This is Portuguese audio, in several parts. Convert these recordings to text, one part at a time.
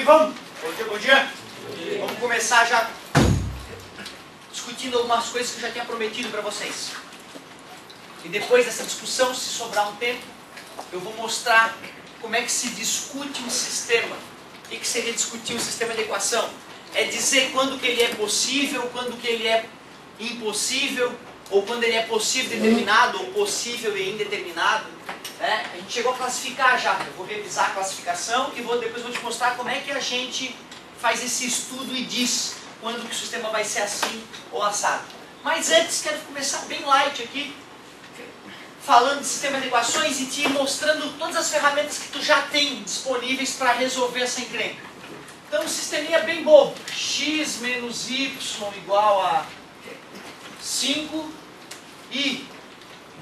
vamos. Bom dia, bom dia. Vamos começar já discutindo algumas coisas que eu já tinha prometido para vocês. E depois dessa discussão, se sobrar um tempo, eu vou mostrar como é que se discute um sistema. O que seria discutir um sistema de equação? É dizer quando que ele é possível, quando que ele é impossível, ou quando ele é possível determinado, ou possível e indeterminado. A gente chegou a classificar já. Eu vou revisar a classificação e depois vou te mostrar como é que a gente faz esse estudo e diz quando que o sistema vai ser assim ou assado. Mas antes, quero começar bem light aqui, falando de sistema de equações e te mostrando todas as ferramentas que tu já tem disponíveis para resolver essa encrenca. Então, um sisteminha bem bobo. X menos y igual a 5 e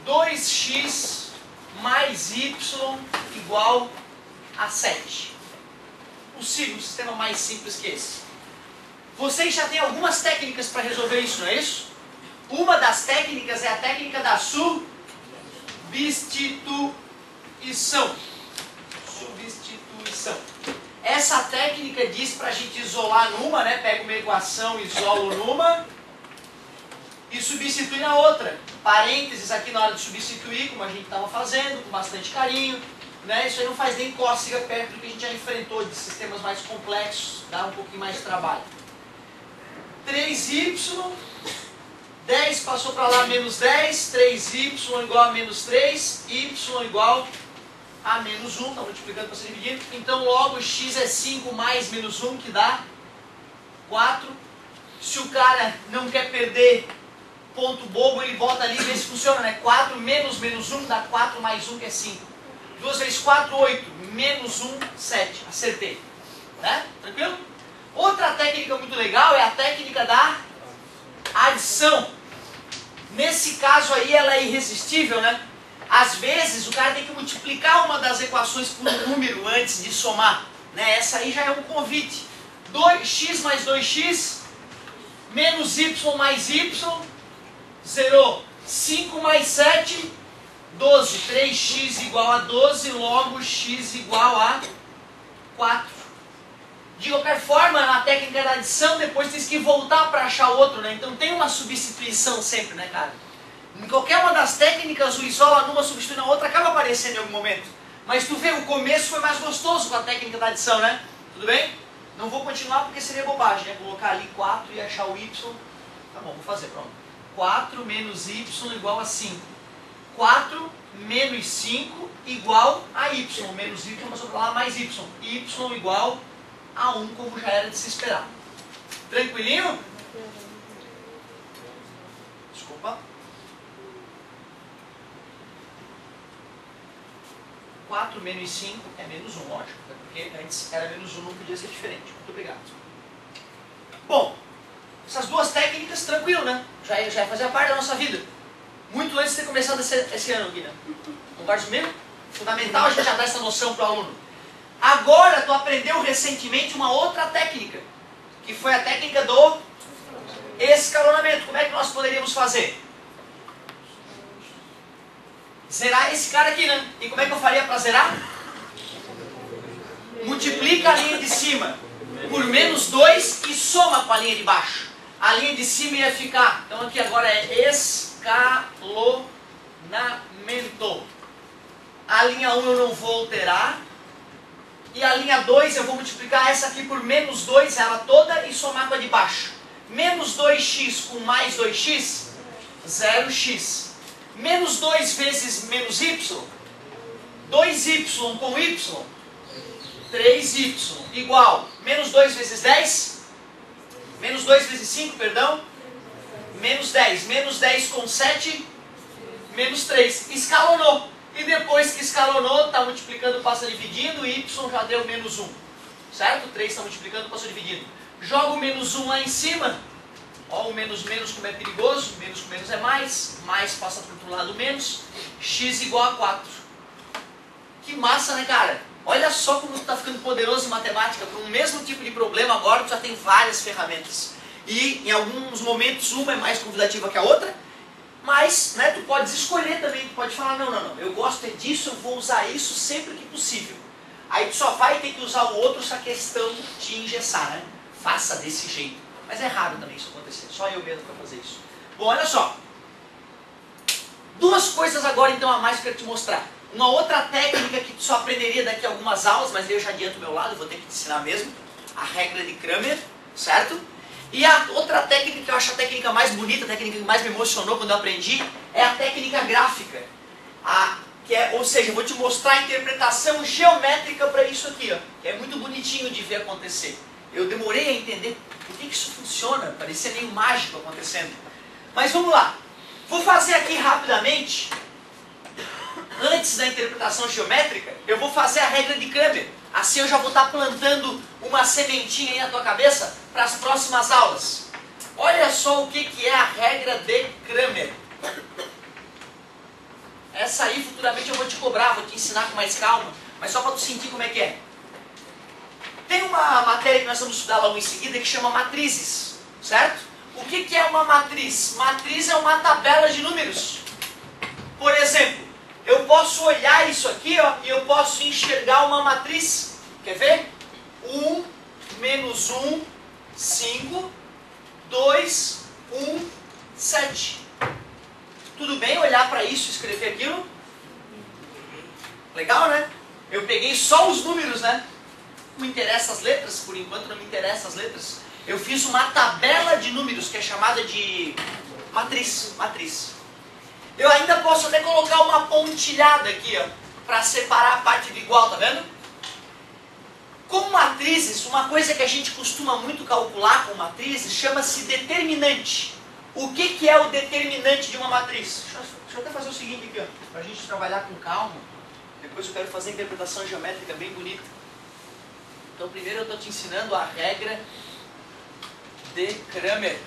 2x mais y igual a 7. Possível, um sistema mais simples que esse. Vocês já têm algumas técnicas para resolver isso, não é isso? Uma das técnicas é a técnica da substituição. Essa técnica diz para a gente isolar numa, né? Pega uma equação, isolo numa e substitui na outra. Parênteses aqui na hora de substituir, como a gente estava fazendo, com bastante carinho. Né? Isso aí não faz nem cócega perto do que a gente já enfrentou de sistemas mais complexos, dá um pouquinho mais de trabalho. 3y, 10 passou para lá, menos 10, 3y igual a menos 3, y igual a menos 1, está multiplicando para ser dividido. Então logo x é 5 mais menos 1, que dá 4. Se o cara não quer perder ponto bobo, ele bota ali e vê se funciona, né? 4 menos menos 1 dá 4 mais 1, que é 5. 2 vezes 4, 8. Menos 1, 7. Acertei. Né? Tranquilo? Outra técnica muito legal é a técnica da adição. Nesse caso aí ela é irresistível, né? Às vezes o cara tem que multiplicar uma das equações por um número antes de somar. Né? Essa aí já é um convite. 2x mais 2x menos y mais y zerou. 5 mais 7, 12. 3x igual a 12, logo x igual a 4. De qualquer forma, na técnica da adição, depois tem que voltar para achar outro, né? Então tem uma substituição sempre, né, cara? Em qualquer uma das técnicas, o isola numa substitui na outra, acaba aparecendo em algum momento. Mas tu vê, o começo foi mais gostoso com a técnica da adição, né? Tudo bem? Não vou continuar porque seria bobagem, né? Colocar ali 4 e achar o y. Tá bom, vou fazer, pronto. 4 menos y igual a 5. 4 menos 5 igual a y. Menos y passou para lá mais y. Y igual a 1, como já era de se esperar. Tranquilinho? Desculpa. 4 menos 5 é menos 1, lógico. Porque antes era menos 1, não podia ser diferente. Muito obrigado. Bom, essas duas técnicas, tranquilo, né? Já fazia parte da nossa vida. Muito antes de ter começado esse ano, Guilherme. Concorda comigo? Fundamental a gente já dar essa noção para o aluno. Agora, tu aprendeu recentemente uma outra técnica, que foi a técnica do escalonamento. Como é que nós poderíamos fazer? Zerar esse cara aqui, né? E como é que eu faria para zerar? Multiplica a linha de cima por menos 2 e soma com a linha de baixo. A linha de cima ia ficar, então aqui agora é escalonamento. A linha 1 eu não vou alterar. E a linha 2 eu vou multiplicar essa aqui por menos 2, ela toda, e somar com a de baixo. Menos 2x com mais 2x, 0x. Menos 2 vezes menos y, 2y com y, 3y, igual. Menos 2 vezes 10, menos 2 vezes 5, perdão, menos 10. Menos 10 com 7, menos 3. Escalonou. E depois que escalonou, está multiplicando, passa dividindo, y já deu menos 1. Certo? 3 está multiplicando, passa dividindo. Joga o menos 1 lá em cima. Ó, o menos como é perigoso. Menos com menos é mais. Mais passa para o outro lado menos. X igual a 4. Que massa, né, cara? Olha só como tu está ficando poderoso em matemática. Para um mesmo tipo de problema agora tu já tem várias ferramentas. E em alguns momentos uma é mais convidativa que a outra. Mas, né, tu podes escolher também, tu pode falar, não, eu gosto disso, eu vou usar isso sempre que possível. Aí Aí tu só vai ter que usar o outro se a questão te engessar, né? Faça desse jeito. Mas é raro também isso acontecer, só eu mesmo para fazer isso. Bom, olha só. Duas coisas agora então a mais que eu quero te mostrar. Uma outra técnica que tu só aprenderia daqui a algumas aulas, mas eu já adianto o meu lado, eu vou ter que te ensinar mesmo. A regra de Cramer, certo? E a outra técnica que eu acho a técnica mais bonita, a técnica que mais me emocionou quando eu aprendi, é a técnica gráfica. Ou seja, eu vou te mostrar a interpretação geométrica para isso aqui, ó. Que é muito bonitinho de ver acontecer. Eu demorei a entender por que isso funciona, parecia meio mágico acontecendo. Mas vamos lá. Vou fazer aqui rapidamente, antes da interpretação geométrica, eu vou fazer a regra de Cramer. Assim eu já vou estar plantando uma sementinha aí na tua cabeça para as próximas aulas. Olha só o que é a regra de Cramer. Essa aí futuramente eu vou te cobrar, vou te ensinar com mais calma, mas só para tu sentir como é que é. Tem uma matéria que nós vamos estudar logo em seguida que chama matrizes, certo? O que é uma matriz? Matriz é uma tabela de números. Por exemplo, eu posso olhar isso aqui, ó, e eu posso enxergar uma matriz. Quer ver? 1, menos 1, 5, 2, 1, 7. Tudo bem olhar para isso e escrever aquilo? Legal, né? Eu peguei só os números, né? Não me interessam as letras, por enquanto não me interessam as letras. Eu fiz uma tabela de números que é chamada de matriz. Eu ainda posso até colocar uma pontilhada aqui, ó, para separar a parte de igual, tá vendo? Com matrizes, uma coisa que a gente costuma muito calcular com matrizes chama-se determinante. O que é o determinante de uma matriz? Deixa eu até fazer o seguinte aqui, ó, para a gente trabalhar com calma. Depois eu quero fazer a interpretação geométrica bem bonita. Então primeiro eu estou te ensinando a regra de Cramer.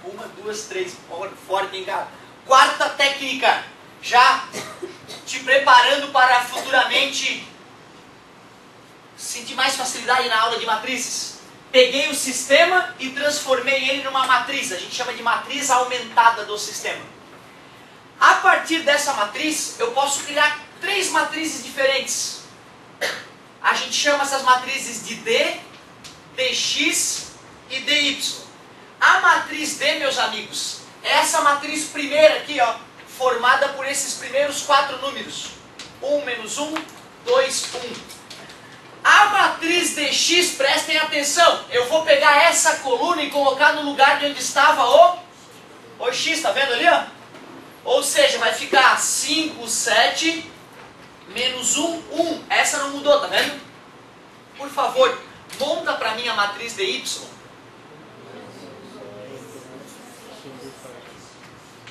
1, 2, 3, forte, hein, cara? Quarta técnica, já te preparando para futuramente sentir mais facilidade na aula de matrizes. Peguei o sistema e transformei ele numa matriz, a gente chama de matriz aumentada do sistema. A partir dessa matriz, eu posso criar 3 matrizes diferentes. A gente chama essas matrizes de D, Dx e Dy. A matriz D, meus amigos, é essa matriz primeira aqui, ó, formada por esses primeiros 4 números. 1, menos 1, 2, 1. A matriz Dx, prestem atenção, eu vou pegar essa coluna e colocar no lugar de onde estava o x, tá vendo ali, ó? Ou seja, vai ficar 5, 7, menos 1, 1. Essa não mudou, tá vendo? Por favor, monta para mim a matriz dy.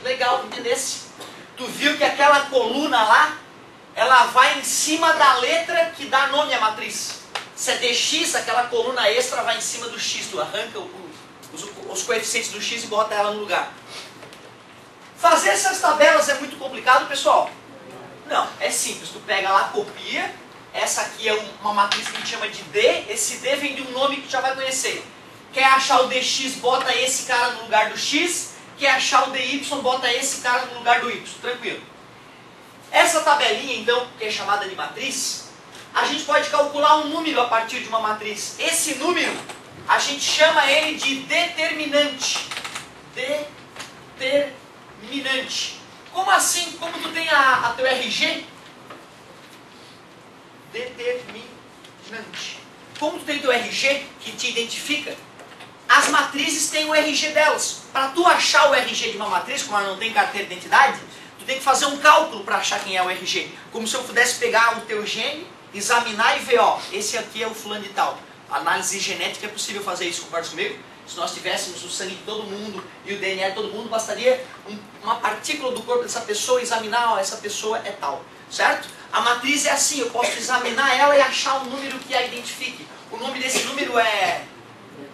Legal, entendesse? Tu viu que aquela coluna lá, ela vai em cima da letra que dá nome à matriz. Se é dx, aquela coluna extra vai em cima do x. Tu arranca os coeficientes do x e bota ela no lugar. Fazer essas tabelas é muito complicado, pessoal? Não, é simples. Tu pega lá, copia. Essa aqui é uma matriz que a gente chama de D. Esse D vem de um nome que tu já vai conhecer. Quer achar o dx, bota esse cara no lugar do x. Quer achar o dy, bota esse cara no lugar do y. Tranquilo. Essa tabelinha, então, que é chamada de matriz, a gente pode calcular um número a partir de uma matriz. Esse número, a gente chama ele de determinante. Determinante. Como assim? Como tu tem a teu RG? Determinante. Como tu tem teu RG, que te identifica, as matrizes têm o RG delas. Para tu achar o RG de uma matriz, como ela não tem carteira de identidade, tu tem que fazer um cálculo para achar quem é o RG. Como se eu pudesse pegar o teu gene, examinar e ver, ó, esse aqui é o fulano de tal. Análise genética é possível fazer isso, concorda comigo? Se nós tivéssemos o sangue de todo mundo e o DNA de todo mundo, bastaria uma partícula do corpo dessa pessoa, examinar, ó, essa pessoa é tal, certo? A matriz é assim, eu posso examinar ela e achar um número que a identifique. O nome desse número é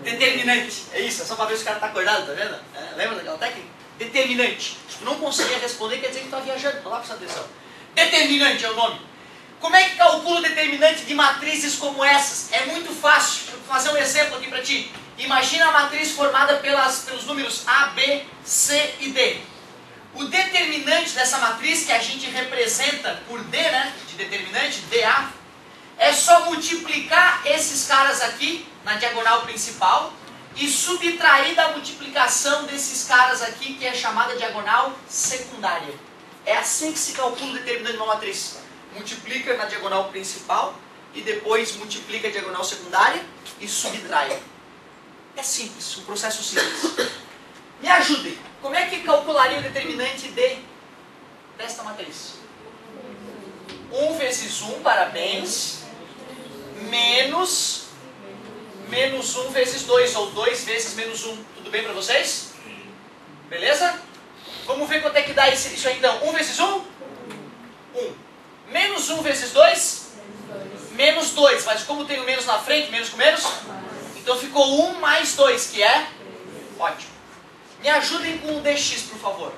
determinante. É isso, é só para ver se o cara está acordado, tá vendo? É, lembra daquela técnica? Determinante. Se tu não conseguir responder, quer dizer que tu está viajando, então lá presta atenção. Determinante é o nome. Como é que calcula o determinante de matrizes como essas? É muito fácil. Vou fazer um exemplo aqui para ti. Imagina a matriz formada pelos números A, B, C e D. O determinante dessa matriz, que a gente representa por D, né, de determinante, DA, é só multiplicar esses caras aqui na diagonal principal e subtrair da multiplicação desses caras aqui, que é chamada diagonal secundária. É assim que se calcula o determinante de uma matriz. Multiplica na diagonal principal e depois multiplica a diagonal secundária e subtrai. É simples, um processo simples. Me ajudem. Como é que calcularia o determinante desta matriz? 1 vezes 1, parabéns, menos 1 vezes 2, ou 2 vezes menos 1. Tudo bem para vocês? Beleza? Vamos ver quanto é que dá isso aí então. 1 vezes 1? 1. Menos 1 vezes 2? Menos 2. Mas como tem o menos na frente, menos com menos? Então ficou 1 mais 2, que é? Ótimo. Me ajudem com o dx, por favor.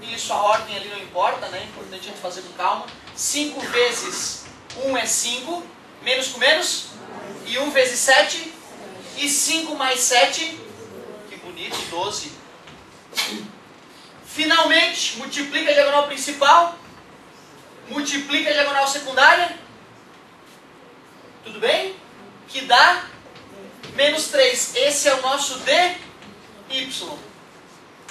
Isso, a ordem ali não importa, né? É importante a gente fazer com calma. 5 vezes 1 é 5, menos com menos, e 1 vezes 7, e 5 mais 7, que bonito, 12. Finalmente, multiplica a diagonal principal, multiplica a diagonal secundária, tudo bem? Que dá menos 3. Esse é o nosso dy.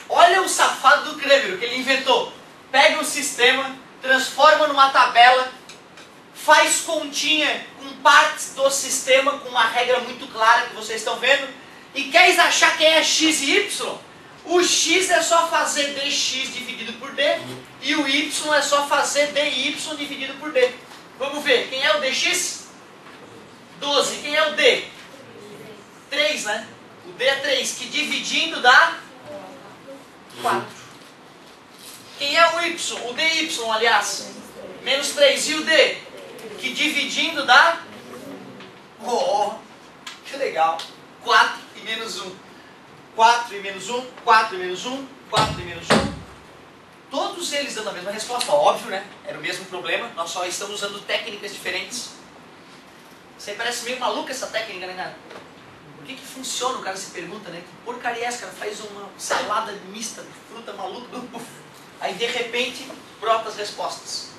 Olha o safado do Kramer, o que ele inventou. Pega um sistema, transforma numa tabela, faz continha com partes do sistema, com uma regra muito clara que vocês estão vendo, e quer achar quem é x e y? O x é só fazer dx dividido por d, e o y é só fazer dy dividido por d. Vamos ver, quem é o dx? 12. Quem é o d? 3, né? O d é 3, que dividindo dá 4. Quem é o y? O dy, aliás. Menos 3. E o d? Que dividindo dá... Oh, que legal. 4 e menos 1. 4 e menos 1, 4 e menos 1, 4 e menos 1. Todos eles dando a mesma resposta. Óbvio, né? Era o mesmo problema. Nós só estamos usando técnicas diferentes. Você parece meio maluco essa técnica, né, cara? Por que funciona? O cara se pergunta, né? Que porcaria é essa, cara? Faz uma salada mista de fruta maluca. Aí, de repente, brota as respostas.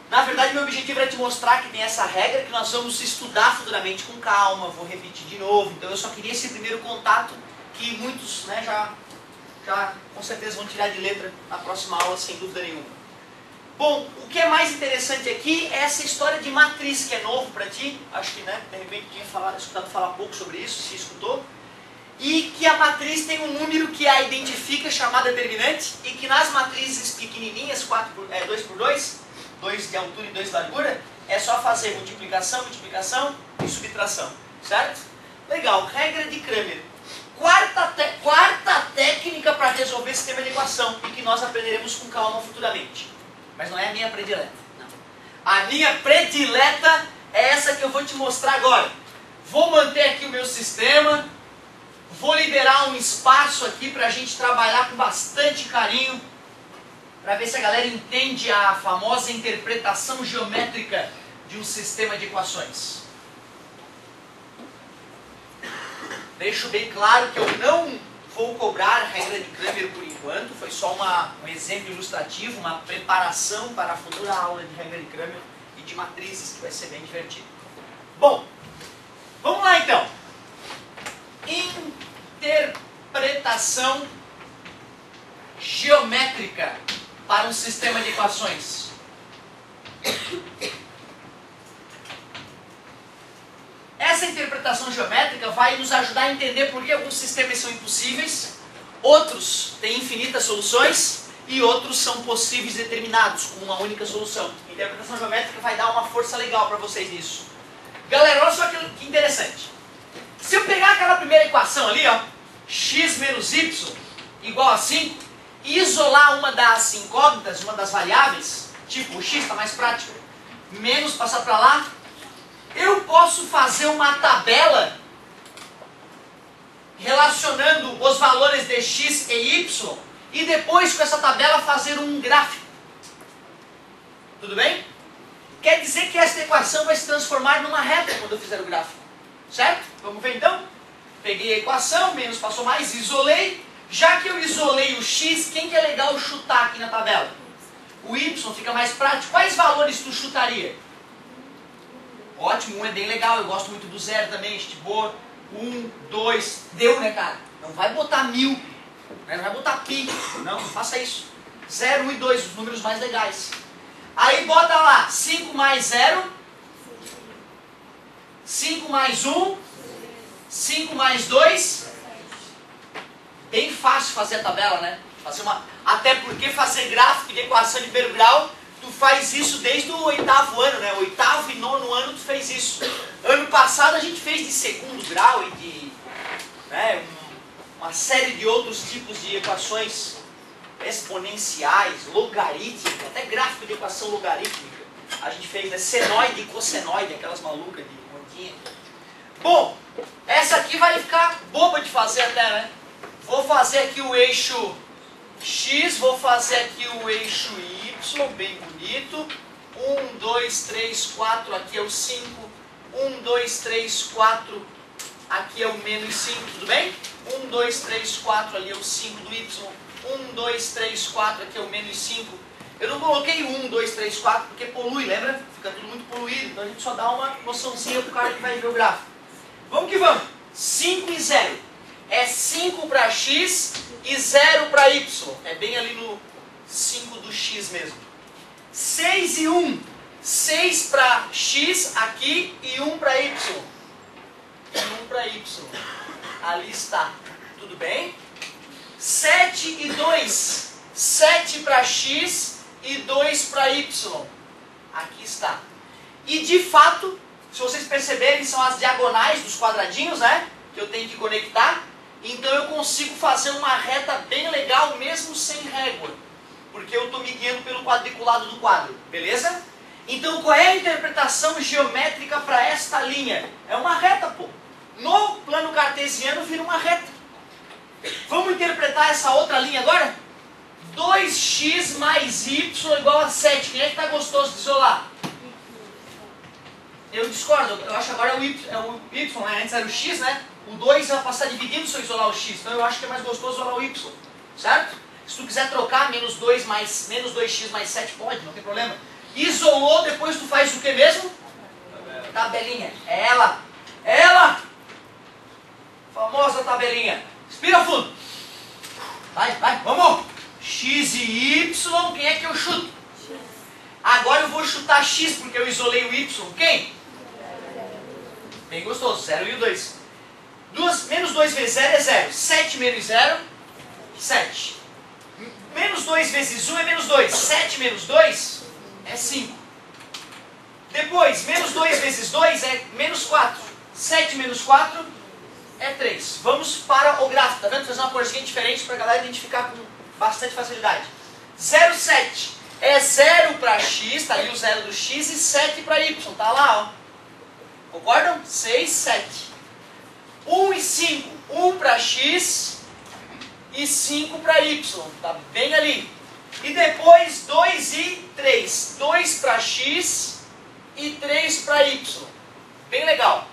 Na verdade, meu objetivo era te mostrar que tem essa regra que nós vamos estudar futuramente com calma. Vou repetir de novo. Então, eu só queria esse primeiro contato que muitos, né, já com certeza vão tirar de letra na próxima aula, sem dúvida nenhuma. Bom, o que é mais interessante aqui é essa história de matriz, que é novo para ti. Acho que, né, de repente tinha escutado falar pouco sobre isso, se escutou. E que a matriz tem um número que a identifica, chamado determinante, e que nas matrizes pequenininhas, 2 por 2, 2 de altura e 2 de largura, é só fazer multiplicação, multiplicação e subtração. Certo? Legal, regra de Kramer. Quarta técnica para resolver sistema de equação, e que nós aprenderemos com calma futuramente. Mas não é a minha predileta. Não. A minha predileta é essa que eu vou te mostrar agora. Vou manter aqui o meu sistema. Vou liberar um espaço aqui para a gente trabalhar com bastante carinho. Para ver se a galera entende a famosa interpretação geométrica de um sistema de equações. Deixo bem claro que eu não vou cobrar a regra de Kramer por enquanto, foi só um exemplo ilustrativo, uma preparação para a futura aula de regra de Kramer e de matrizes, que vai ser bem divertido. Bom, vamos lá então. Interpretação geométrica para um sistema de equações. Essa interpretação geométrica vai nos ajudar a entender por que alguns sistemas são impossíveis, outros têm infinitas soluções e outros são possíveis e determinados com uma única solução. A interpretação geométrica vai dar uma força legal para vocês nisso. Galera, olha só que interessante. Se eu pegar aquela primeira equação ali, ó, x menos y igual a 5, e isolar uma das incógnitas, uma das variáveis, tipo o x está mais prático, menos passar para lá, eu posso fazer uma tabela relacionando os valores de x e y e depois com essa tabela fazer um gráfico. Tudo bem? Quer dizer que esta equação vai se transformar numa reta quando eu fizer o gráfico. Certo? Vamos ver então? peguei a equação, menos passou mais, isolei. Já que eu isolei o x, quem que é legal chutar aqui na tabela? O y fica mais prático. Quais valores tu chutaria? Ótimo, 1 é bem legal, eu gosto muito do 0 também, gente boa. 1, 2, deu, né, cara? Não vai botar 1000, né? Não vai botar pi, não faça isso. 0, 1 e 2, os números mais legais. Aí bota lá, 5 mais 0, 5 mais 1, 5 mais 2. Bem fácil fazer a tabela, né? Até porque fazer gráfico de equação de primeiro grau, tu faz isso desde o 8º ano, né? 8º e 9º ano tu fez isso. Ano passado a gente fez de segundo grau e de uma série de outros tipos de equações exponenciais, logarítmicas, até gráfico de equação logarítmica. A gente fez, né? Senoide e cossenoide, aquelas malucas de continha. Bom, essa aqui vai ficar boba de fazer até, né? Vou fazer aqui o eixo X, vou fazer aqui o eixo Y, bem bonito. 1, 2, 3, 4, aqui é o 5. 1, 2, 3, 4, aqui é o menos 5, tudo bem? 1, 2, 3, 4, ali é o 5 do Y. 1, 2, 3, 4, aqui é o menos 5. Eu não coloquei 1, 2, 3, 4 porque polui, lembra? Fica tudo muito poluído, então a gente só dá uma noçãozinha pro cara que vai ver o gráfico. Vamos que vamos. 5 e 0. É 5 para x e 0 para y. É bem ali no 5 do x mesmo. 6 e 1. 6 para x aqui e 1 para y. E 1 para y. Ali está. Tudo bem? 7 e 2. 7 para x e 2 para y. Aqui está. E de fato, se vocês perceberem, são as diagonais dos quadradinhos, né? Que eu tenho que conectar. Então eu consigo fazer uma reta bem legal mesmo sem régua. Porque eu estou me guiando pelo quadriculado do quadro. Beleza? Então qual é a interpretação geométrica para esta linha? É uma reta, pô. No plano cartesiano vira uma reta. Vamos interpretar essa outra linha agora? 2x mais y igual a 7. Quem é que está gostoso de isolar? Eu discordo. Eu acho que agora é o y, né? Antes era o x, né? O 2 vai passar dividindo se eu isolar o x. Então eu acho que é mais gostoso isolar o y. Certo? Se tu quiser trocar menos 2x mais 7, pode, não tem problema. Isolou, depois tu faz o que mesmo? Tabelinha. É ela. É ela. Famosa tabelinha. Respira fundo. Vai, vai, vamos. X e y, quem é que eu chuto? Agora eu vou chutar x porque eu isolei o y. Quem? Bem gostoso. 0 e o 2. Menos 2 vezes 0 é 0. 7 menos 0, 7. Menos 2 vezes 1 é menos 2. 7 menos 2 é 5. Depois, menos 2 vezes 2 é menos 4. 7 menos 4 é 3. Vamos para o gráfico. Tá vendo? Fazer uma corzinha diferente para a galera identificar com bastante facilidade. 0, 7 é 0 para x, tá ali o 0 do x, e 7 para y. Tá lá, ó. Concordam? 6, 7. 1 e 5, 1 para x e 5 para y, tá bem ali. E depois 2 e 3, 2 para x e 3 para y, bem legal.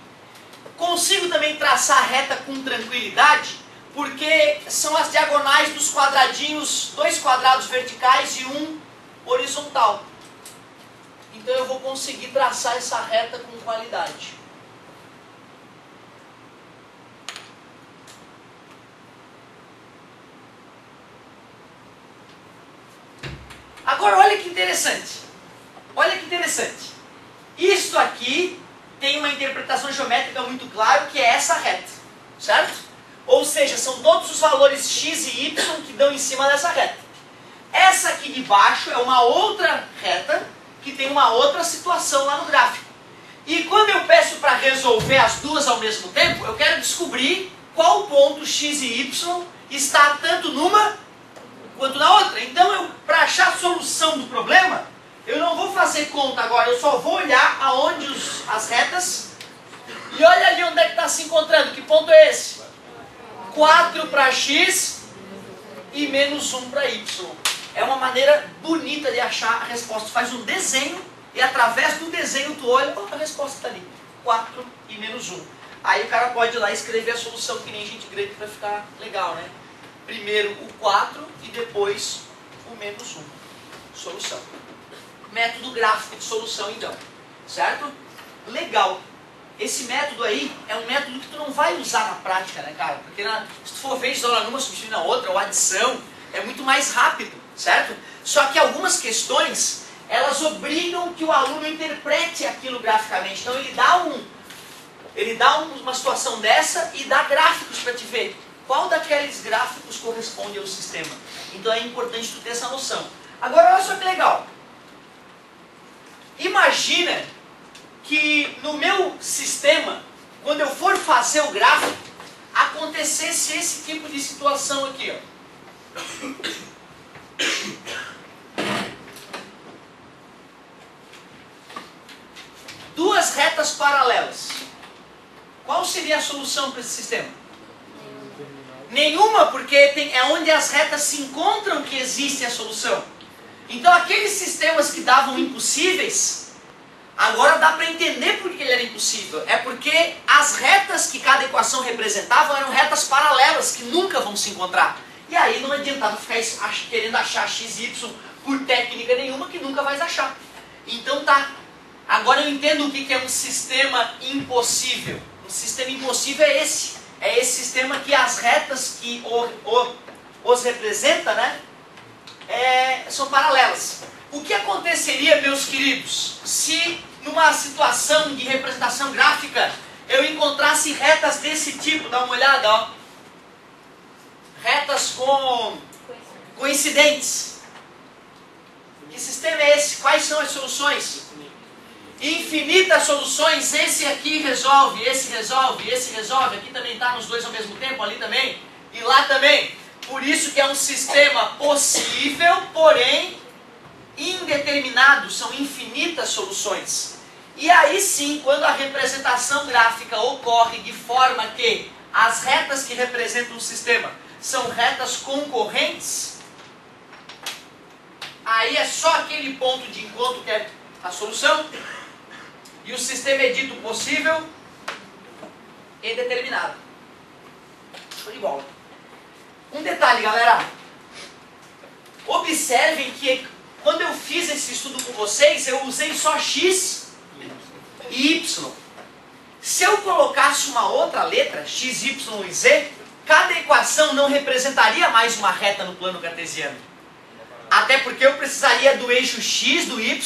Consigo também traçar a reta com tranquilidade, porque são as diagonais dos quadradinhos, 2 quadrados verticais e 1 horizontal. Então eu vou conseguir traçar essa reta com qualidade. Agora olha que interessante. Olha que interessante. Isto aqui tem uma interpretação geométrica muito clara, que é essa reta. Certo? Ou seja, são todos os valores x e y que dão em cima dessa reta. Essa aqui de baixo é uma outra reta que tem uma outra situação lá no gráfico. E quando eu peço para resolver as duas ao mesmo tempo, eu quero descobrir qual ponto x e y está tanto numa quanto na outra. Então, para achar a solução do problema, eu não vou fazer conta agora, eu só vou olhar aonde as retas, e olha ali onde é que está se encontrando. Que ponto é esse? 4 para x e menos 1 para y. É uma maneira bonita de achar a resposta. Tu faz um desenho e através do desenho tu olha, a resposta está ali. 4 e menos 1. Aí o cara pode ir lá escrever a solução, que nem gente grande, para ficar legal, né? Primeiro o 4 e depois o menos 1. Solução. Método gráfico de solução, então. Certo? Legal. Esse método aí é um método que tu não vai usar na prática, né, cara? Porque se tu for ver isolar numa, substituir na outra, ou adição, é muito mais rápido, certo? Só que algumas questões, elas obrigam que o aluno interprete aquilo graficamente. Então ele dá uma situação dessa e dá gráficos para te ver. Qual daqueles gráficos corresponde ao sistema? Então é importante tu ter essa noção. Agora olha só que legal. Imagina que no meu sistema, quando eu for fazer o gráfico, acontecesse esse tipo de situação aqui, ó. Duas retas paralelas. Qual seria a solução para esse sistema? Nenhuma, porque é onde as retas se encontram que existe a solução. Então aqueles sistemas que davam impossíveis, agora dá para entender por que ele era impossível. É porque as retas que cada equação representava eram retas paralelas, que nunca vão se encontrar. E aí não adiantava ficar querendo achar x e y por técnica nenhuma, que nunca vais achar. Então tá. Agora eu entendo o que é um sistema impossível. Um sistema impossível é esse. É esse sistema que as retas que os representa, né, são paralelas. O que aconteceria, meus queridos, se numa situação de representação gráfica eu encontrasse retas desse tipo? Dá uma olhada, ó. Retas coincidentes. Que sistema é esse? Quais são as soluções? Infinitas soluções. Esse aqui resolve, esse resolve, esse resolve. Aqui também está nos dois ao mesmo tempo, ali também e lá também. Por isso que é um sistema possível, porém indeterminado. São infinitas soluções. E aí sim, quando a representação gráfica ocorre de forma que as retas que representam o sistema são retas concorrentes, aí é só aquele ponto de encontro que é a solução, e o sistema é dito possível e determinado. Show de bola. Um detalhe, galera. Observem que quando eu fiz esse estudo com vocês, eu usei só x e y. Se eu colocasse uma outra letra, x, y e z, cada equação não representaria mais uma reta no plano cartesiano. Até porque eu precisaria do eixo x, do y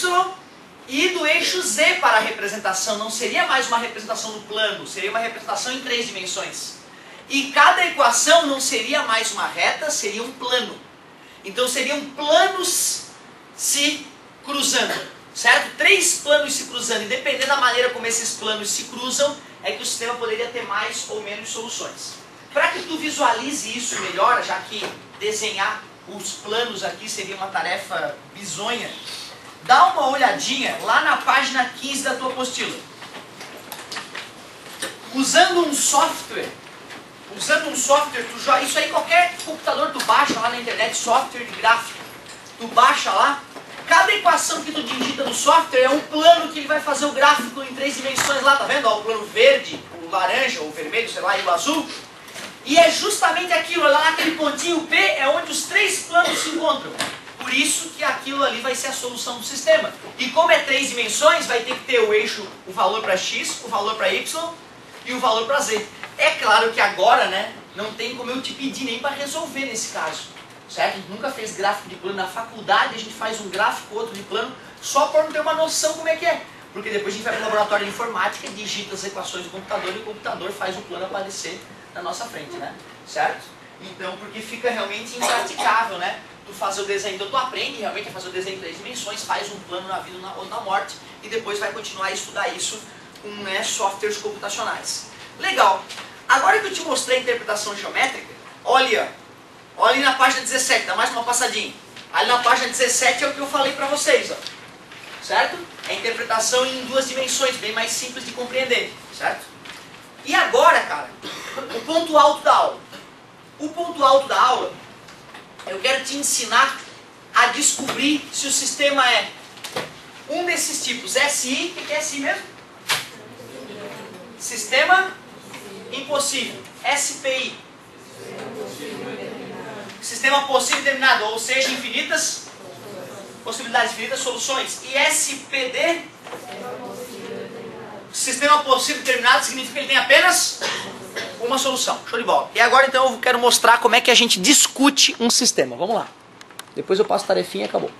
e do eixo z para a representação. Não seria mais uma representação no plano, seria uma representação em 3 dimensões. E cada equação não seria mais uma reta, seria um plano. Então seriam planos se cruzando, certo? 3 planos se cruzando, e dependendo da maneira como esses planos se cruzam, é que o sistema poderia ter mais ou menos soluções. Para que tu visualize isso melhor, já que desenhar os planos aqui seria uma tarefa bizonha, dá uma olhadinha lá na página 15 da tua apostila. Usando um software, isso aí qualquer computador tu baixa lá na internet, software de gráfico, tu baixa lá, cada equação que tu digita no software é um plano que ele vai fazer o gráfico em 3 dimensões lá, tá vendo? Ó, o plano verde, o laranja, o vermelho, sei lá, e o azul. E é justamente aquilo, lá naquele pontinho P, é onde os 3 planos se encontram. Por isso que aquilo ali vai ser a solução do sistema. E como é 3 dimensões, vai ter que ter o eixo, o valor para x, o valor para y e o valor para z. É claro que agora, né, não tem como eu te pedir nem para resolver nesse caso. Certo? A gente nunca fez gráfico de plano. Na faculdade a gente faz um gráfico, outro de plano, só para não ter uma noção como é que é. Porque depois a gente vai para o laboratório de informática, digita as equações do computador e o computador faz o plano aparecer na nossa frente, né? Certo? Então, porque fica realmente impraticável, né? Tu fazer o desenho. Então tu aprende realmente a fazer o desenho em 3 dimensões, faz um plano na vida ou na morte, e depois vai continuar a estudar isso com, né, softwares computacionais. Legal. Agora que eu te mostrei a interpretação geométrica, olha ali na página 17, dá mais uma passadinha. Ali na página 17 é o que eu falei para vocês, ó. Certo? É a interpretação em 2 dimensões, bem mais simples de compreender, certo? E agora, cara, o ponto alto da aula. O ponto alto da aula, eu quero te ensinar a descobrir se o sistema é um desses tipos. SI, o que é SI mesmo? Sistema Impossível. SPI. Sistema possível determinado, ou seja, infinitas possibilidades, infinitas soluções. E SPD, sistema possível determinado, significa que ele tem apenas uma solução. Show de bola. E agora então eu quero mostrar como é que a gente discute um sistema. Vamos lá. Depois eu passo tarefinha e acabou.